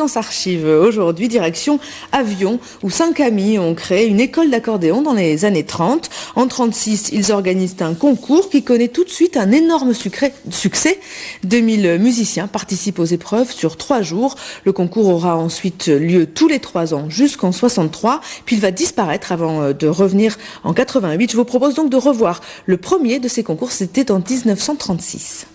Fréquence Archive. Aujourd'hui, direction Avion, où 5 amis ont créé une école d'accordéon dans les années 30. En 1936, ils organisent un concours qui connaît tout de suite un énorme succès. 2000 musiciens participent aux épreuves sur 3 jours. Le concours aura ensuite lieu tous les 3 ans jusqu'en 63, puis il va disparaître avant de revenir en 88. Je vous propose donc de revoir le premier de ces concours, c'était en 1936.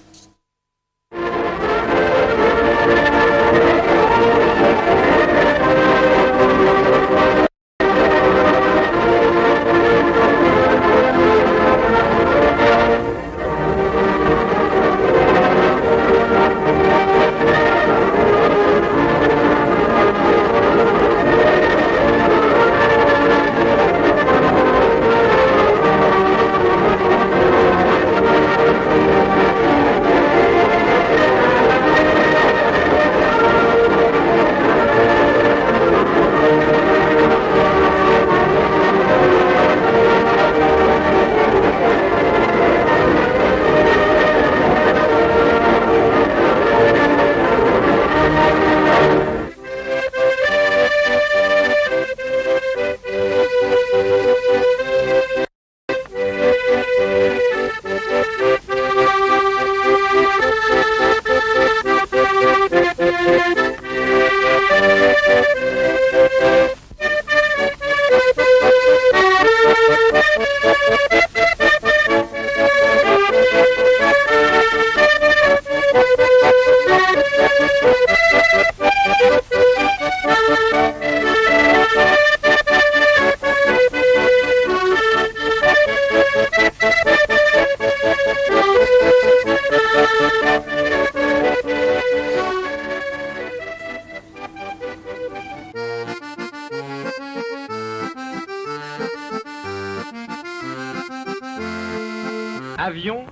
Avion,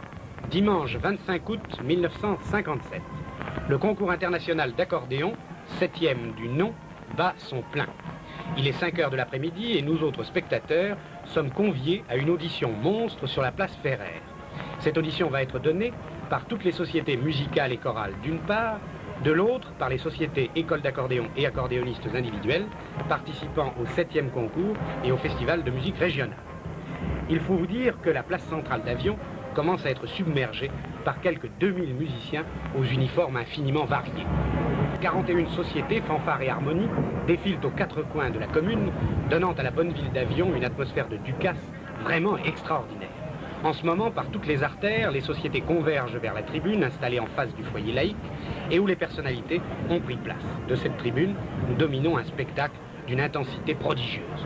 dimanche 25 août 1957. Le concours international d'accordéon, 7e du nom, bat son plein. Il est 5 heures de l'après-midi et nous autres spectateurs sommes conviés à une audition monstre sur la place Ferrer. Cette audition va être donnée par toutes les sociétés musicales et chorales d'une part, de l'autre par les sociétés écoles d'accordéon et accordéonistes individuels participant au 7e concours et au festival de musique régionale. Il faut vous dire que la place centrale d'Avion commence à être submergée par quelques 2000 musiciens aux uniformes infiniment variés. 41 sociétés, fanfares et harmonies défilent aux 4 coins de la commune, donnant à la bonne ville d'Avion une atmosphère de Ducasse vraiment extraordinaire. En ce moment, par toutes les artères, les sociétés convergent vers la tribune installée en face du foyer laïque et où les personnalités ont pris place. De cette tribune, nous dominons un spectacle d'une intensité prodigieuse.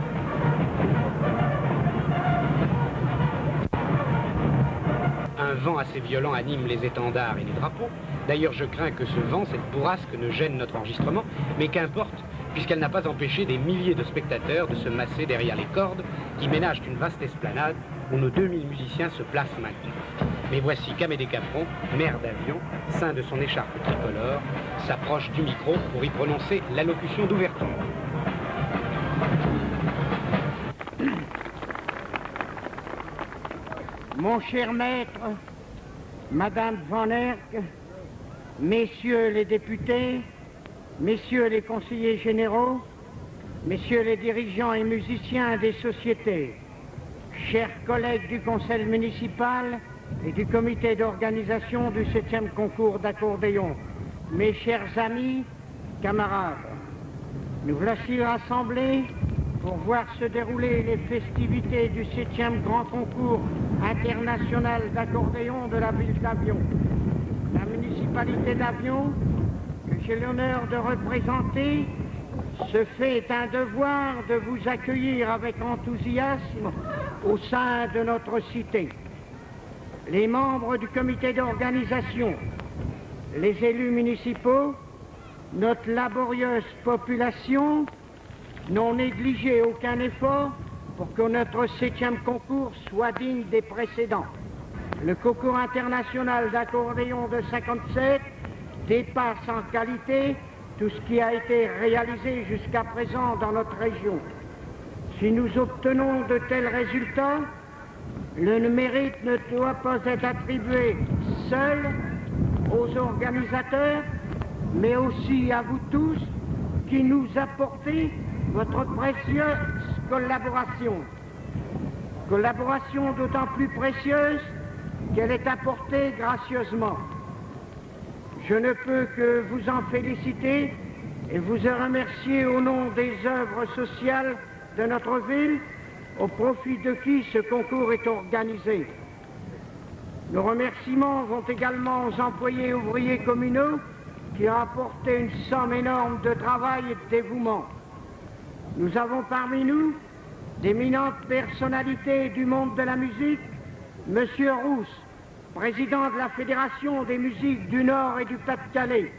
Un vent assez violent anime les étendards et les drapeaux. D'ailleurs, je crains que ce vent, cette bourrasque, ne gêne notre enregistrement, mais qu'importe, puisqu'elle n'a pas empêché des milliers de spectateurs de se masser derrière les cordes qui ménagent une vaste esplanade où nos 2000 musiciens se placent maintenant. Mais voici qu'Amédée Capron, maire d'Avion, ceint de son écharpe tricolore, s'approche du micro pour y prononcer l'allocution d'ouverture. Mon cher maître, Madame Van Herk, Messieurs les députés, Messieurs les conseillers généraux, Messieurs les dirigeants et musiciens des sociétés, chers collègues du conseil municipal et du comité d'organisation du 7e concours d'accordéon, mes chers amis, camarades, nous voici rassemblés pour voir se dérouler les festivités du 7e grand concours international d'accordéon de la ville d'Avion. La municipalité d'Avion, que j'ai l'honneur de représenter, se fait un devoir de vous accueillir avec enthousiasme au sein de notre cité. Les membres du comité d'organisation, les élus municipaux, notre laborieuse population n'ont négligé aucun effort pour que notre 7e concours soit digne des précédents. Le concours international d'accordéon de 57 dépasse en qualité tout ce qui a été réalisé jusqu'à présent dans notre région. Si nous obtenons de tels résultats, le mérite ne doit pas être attribué seul aux organisateurs, mais aussi à vous tous qui nous apportez votre précieuse collaboration. Collaboration d'autant plus précieuse qu'elle est apportée gracieusement. Je ne peux que vous en féliciter et vous en remercier au nom des œuvres sociales de notre ville, au profit de qui ce concours est organisé. Nos remerciements vont également aux employés ouvriers communaux qui ont apporté une somme énorme de travail et de dévouement. Nous avons parmi nous d'éminentes personnalités du monde de la musique, Monsieur Rousse, président de la Fédération des musiques du Nord et du Pas-de-Calais,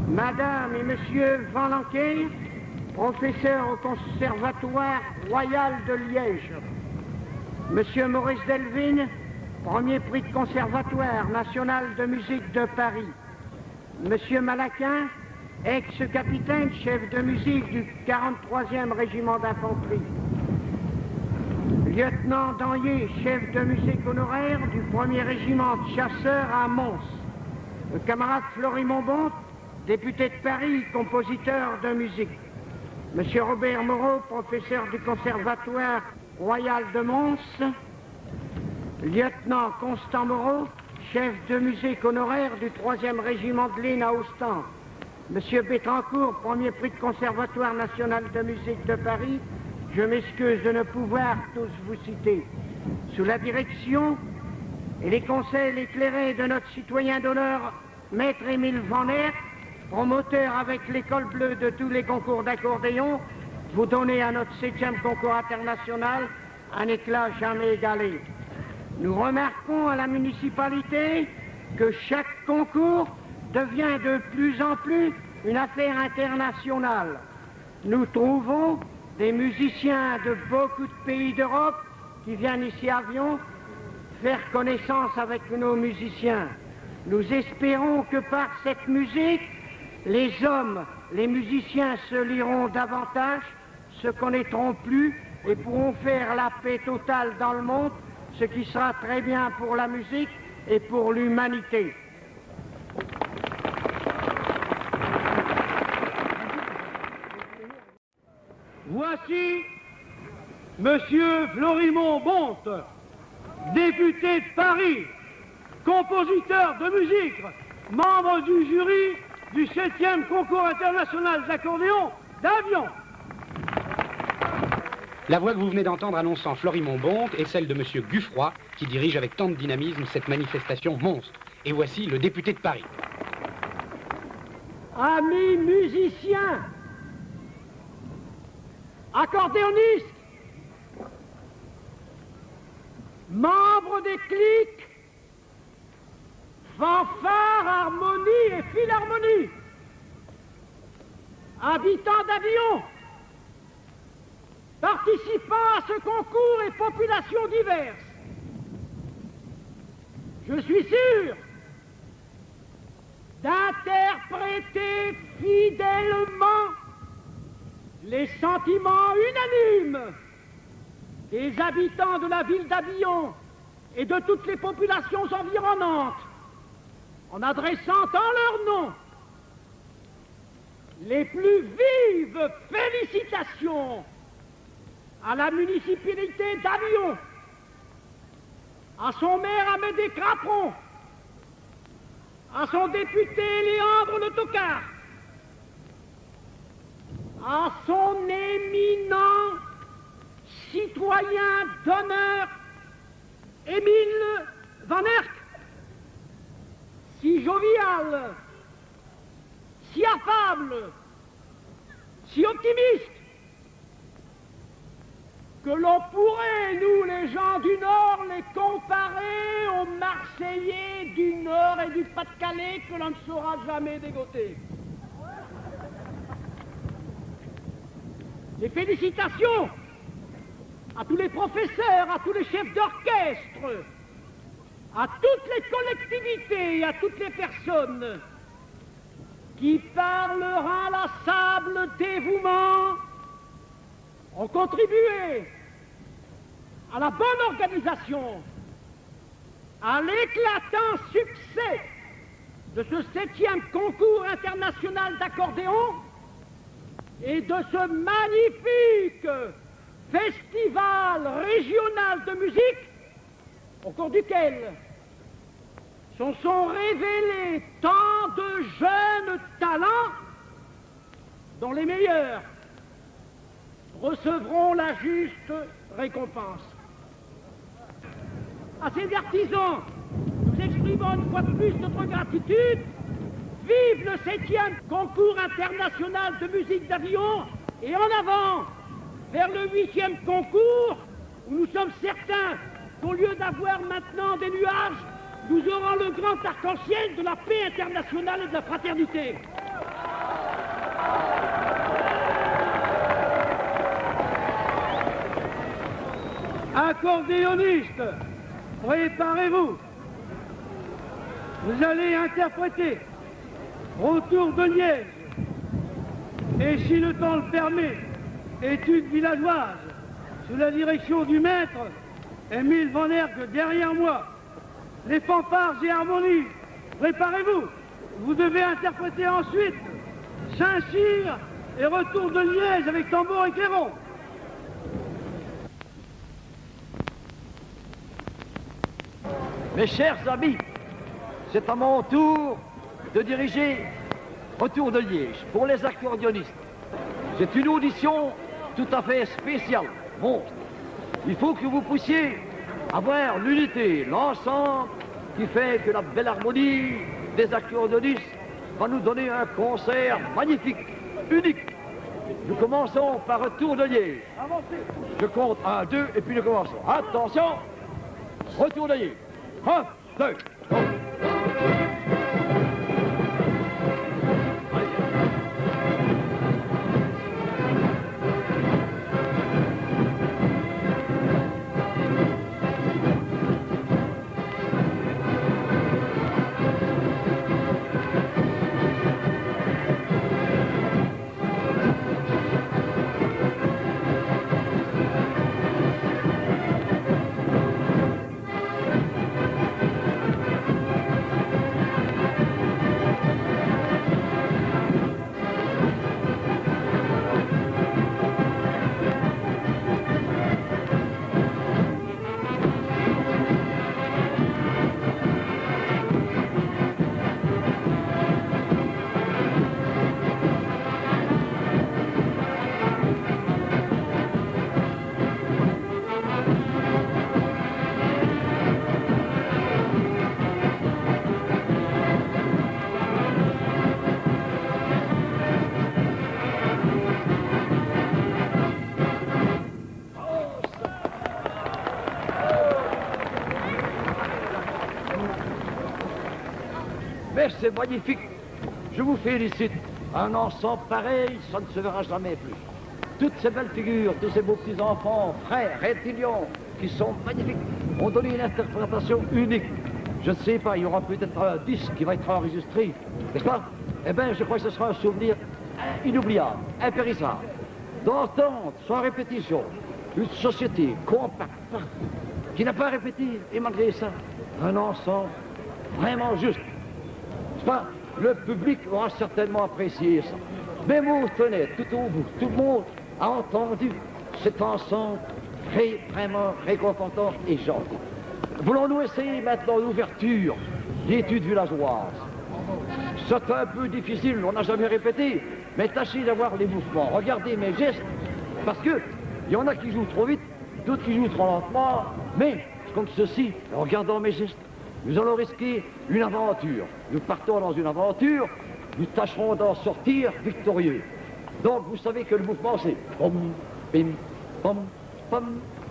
Madame et Monsieur Van Lanquet, professeur au Conservatoire Royal de Liège, Monsieur Maurice Delvin, premier prix de Conservatoire national de musique de Paris, Monsieur Malaquin, ex-capitaine, chef de musique du 43e régiment d'infanterie, Lieutenant Danhier, chef de musique honoraire du 1er régiment de chasseurs à Mons, le camarade Florimond Bonte, député de Paris, compositeur de musique, Monsieur Robert Moreau, professeur du Conservatoire Royal de Mons, Lieutenant Constant Moreau, chef de musique honoraire du 3e régiment de ligne à Ostende, Monsieur Bettencourt, premier prix de Conservatoire national de musique de Paris, je m'excuse de ne pouvoir tous vous citer, sous la direction et les conseils éclairés de notre citoyen d'honneur, Maître Émile Van Herk, promoteur avec l'école bleue de tous les concours d'accordéon, vous donnez à notre 7e concours international un éclat jamais égalé. Nous remarquons à la municipalité que chaque concours devient de plus en plus une affaire internationale. Nous trouvons des musiciens de beaucoup de pays d'Europe qui viennent ici à Avion faire connaissance avec nos musiciens. Nous espérons que par cette musique, les hommes, les musiciens se liront davantage, se connaîtront plus et pourront faire la paix totale dans le monde, ce qui sera très bien pour la musique et pour l'humanité. Voici Monsieur Florimond Bonte, député de Paris, compositeur de musique, membre du jury du 7e concours international d'accordéon d'Avion. La voix que vous venez d'entendre annonçant Florimond Bonte est celle de Monsieur Guffroy, qui dirige avec tant de dynamisme cette manifestation monstre. Et voici le député de Paris. Amis musiciens, accordéonistes, membres des cliques, fanfares, harmonie et philharmonie, habitants d'Avion, participants à ce concours et populations diverses, je suis sûr d'interpréter fidèlement les sentiments unanimes des habitants de la ville d'Avillon et de toutes les populations environnantes, en adressant en leur nom les plus vives félicitations à la municipalité d'Avillon, à son maire Amédée Craperon, à son député Léandre Le Tocard, à son éminent citoyen d'honneur Émile Van Herk, si jovial, si affable, si optimiste, que l'on pourrait, nous les gens du Nord, les comparer aux Marseillais du Nord et du Pas-de-Calais que l'on ne saura jamais dégoter. Les félicitations à tous les professeurs, à tous les chefs d'orchestre, à toutes les collectivités et à toutes les personnes qui, par leur inlassable dévouement, ont contribué à la bonne organisation, à l'éclatant succès de ce 7e concours international d'accordéon et de ce magnifique festival régional de musique au cours duquel se sont révélés tant de jeunes talents dont les meilleurs recevront la juste récompense. À ces artisans, nous exprimons une fois de plus notre gratitude. Vive le 7e concours international de musique d'avion et en avant vers le 8e concours où nous sommes certains qu'au lieu d'avoir maintenant des nuages, nous aurons le grand arc-en-ciel de la paix internationale et de la fraternité. Accordéonistes, préparez-vous. Vous allez interpréter Retour de Liège et, si le temps le permet, Études villageoises sous la direction du maître Émile Van Herck derrière moi. Les fanfares et harmonies, préparez-vous. Vous devez interpréter ensuite Saint-Cyr et Retour de Liège avec tambour et clairon. Mes chers amis, c'est à mon tour de diriger Retour de Liège pour les accordéonistes. C'est une audition tout à fait spéciale, monstre. Il faut que vous puissiez avoir l'unité, l'ensemble qui fait que la belle harmonie des accordéonistes va nous donner un concert magnifique, unique. Nous commençons par Retour de Liège. Je compte 1, 2 et puis nous commençons. Attention, Retour de Liège. 1, 2, 3. Mais c'est magnifique. Je vous félicite. Un ensemble pareil, ça ne se verra jamais plus. Toutes ces belles figures, tous ces beaux petits-enfants, frères, étudiants, qui sont magnifiques, ont donné une interprétation unique. Je ne sais pas, il y aura peut-être un disque qui va être enregistré, n'est-ce pas? Eh bien, je crois que ce sera un souvenir inoubliable, impérissable. D'entendre, sans répétition, une société compacte, qui n'a pas répété, et malgré ça, un ensemble vraiment juste. Pas, le public aura certainement apprécié ça. Même aux fenêtres, tout au bout, tout le monde a entendu cet ensemble vraiment réconfortant et gentil. Voulons-nous essayer maintenant l'ouverture d'études villageoises? C'est un peu difficile, on n'a jamais répété, mais tâchez d'avoir les mouvements. Regardez mes gestes, parce que il y en a qui jouent trop vite, d'autres qui jouent trop lentement, mais comme ceci, en regardant mes gestes, nous allons risquer une aventure. Nous partons dans une aventure, nous tâcherons d'en sortir victorieux. Donc vous savez que le mouvement c'est pom, pim, pom, pom,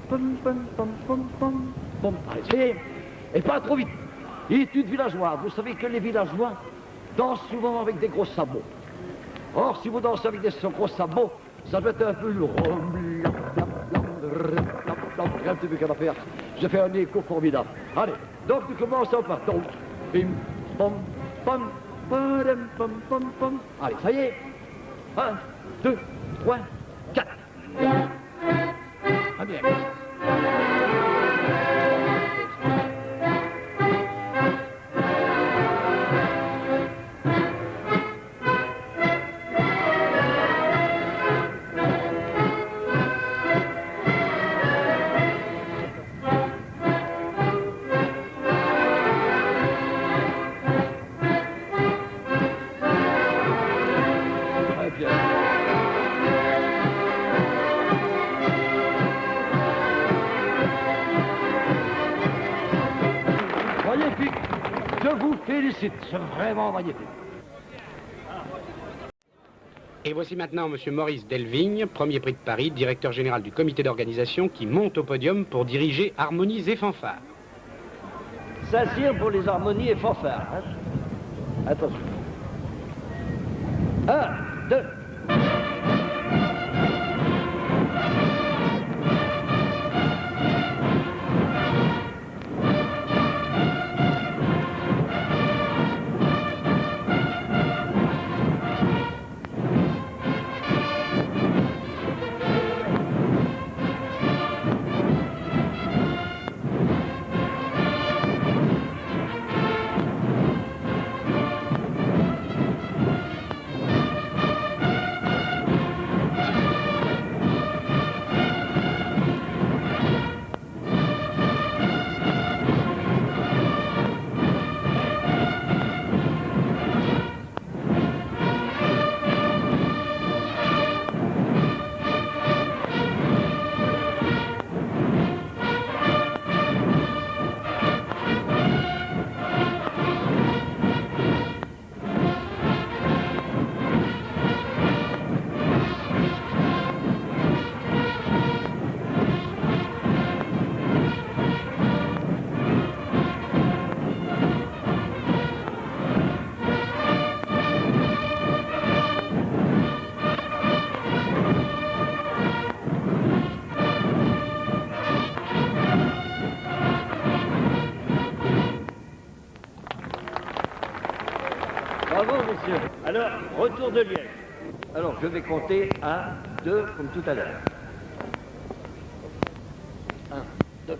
pom, pom, pom, pom, pom, pom. Allez, c'est... Et pas trop vite. Études villageoises. Vous savez que les villageois dansent souvent avec des gros sabots. Or, si vous dansez avec des gros sabots, ça doit être un peu lourd. Un petit peu qu'à faire. Je fais un écho formidable. Allez, donc nous commençons par tom, pim, pom, pom, pom, pom, pom, pom. Allez, ça y est. 1, 2, 3, 4. Ah bien. vous félicite, c'est vraiment magnifique. Et voici maintenant M. Maurice Delvigne, premier prix de Paris, directeur général du comité d'organisation, qui monte au podium pour diriger Harmonies et Fanfares. S'assire pour les harmonies et fanfares. Hein. Attention. 1, 2. Bravo, monsieur. Alors, retour de Liège. Alors, je vais compter 1, 2, comme tout à l'heure. 1, 2.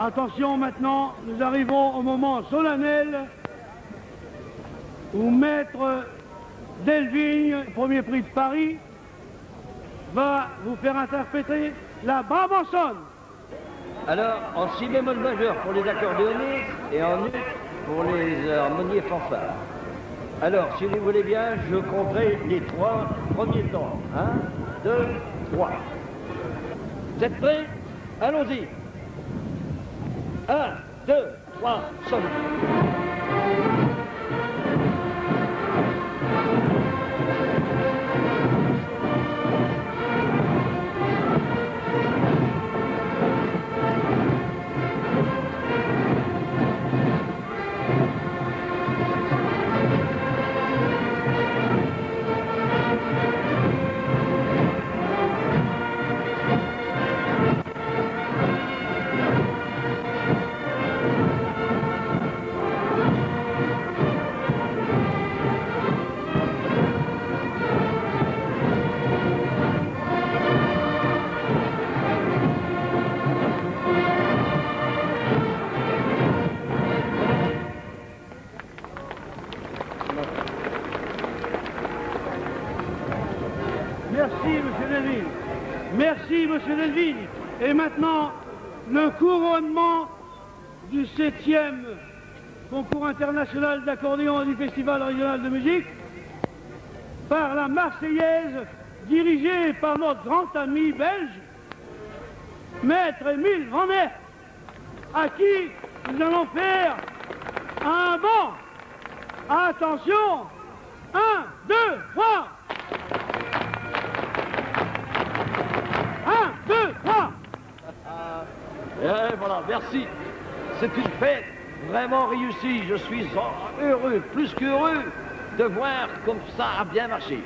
Attention maintenant, nous arrivons au moment solennel où Maître Delvigne, premier prix de Paris, va vous faire interpréter la Brabançonne. Alors, en si bémol majeur pour les accordéonistes et en ut pour les harmonies et fanfares. Alors, si vous voulez bien, je compterai les 3 premiers temps. 1, 2, 3. Vous êtes prêts? Allons-y. 1, 2, 3, sonne. Merci, monsieur Delvigne. Et maintenant, le couronnement du 7e concours international d'accordéon du Festival régional de musique par la Marseillaise, dirigée par notre grand ami belge, Maître Émile Van Herk, à qui nous allons faire un banc. Attention, 1, 3. 1, 2, 3. Et voilà, merci. C'est une fête vraiment réussie. Je suis heureux, plus qu'heureux, de voir comme ça a bien marché.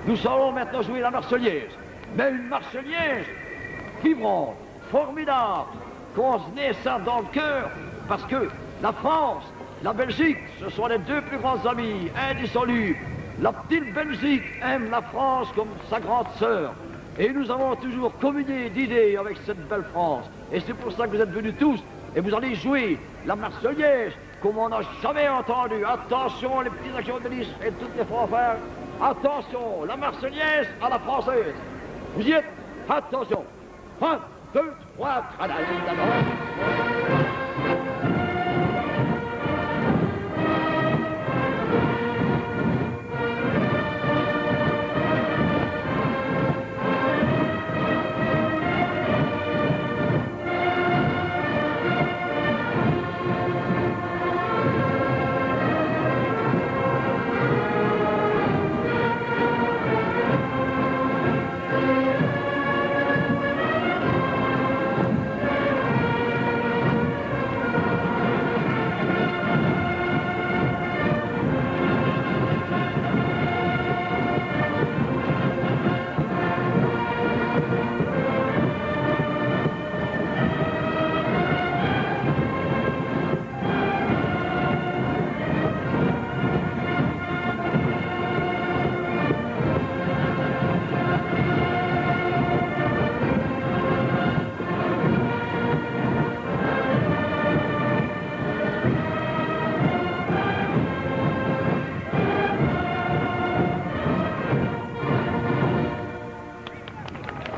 Nous allons maintenant jouer la Marseillaise. Mais une Marseillaise vibrante, formidable, qu'on se naît ça dans le cœur, parce que la France, la Belgique, ce sont les deux plus grands amis, indissolubles. La petite Belgique aime la France comme sa grande sœur. Et nous avons toujours communié d'idées avec cette belle France. Et c'est pour ça que vous êtes venus tous. Et vous allez jouer la Marseillaise comme on n'a jamais entendu. Attention, les petits actions de lys et toutes les fanfares. Attention, la Marseillaise à la française. Vous y êtes? Attention. 1, 2, 3,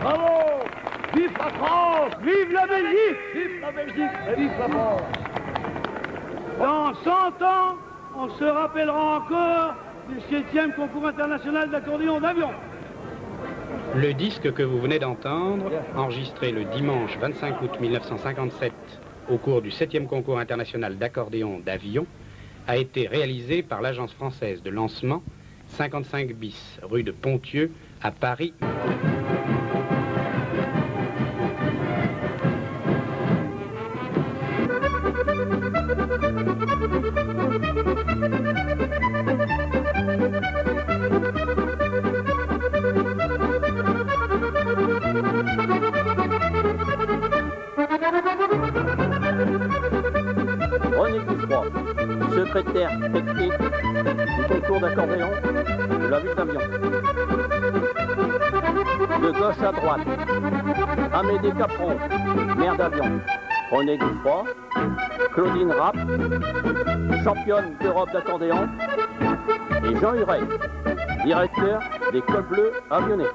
bravo! Vive la France! Vive la Belgique! Vive la Belgique et vive la France! Dans 100 ans, on se rappellera encore du 7e concours international d'accordéon d'avion. Le disque que vous venez d'entendre, enregistré le dimanche 25 août 1957 au cours du 7e concours international d'accordéon d'avion, a été réalisé par l'agence française de lancement 55 bis, rue de Pontieux, à Paris. René Gouffroy, secrétaire technique du concours d'accordéon de la ville d'Avion. De gauche à droite, Amédée Capron, maire d'Avion. René Gouffroy, Claudine Rapp, championne d'Europe d'accordéon, et Jean Hurey, directeur des Cols Bleus Avionnais.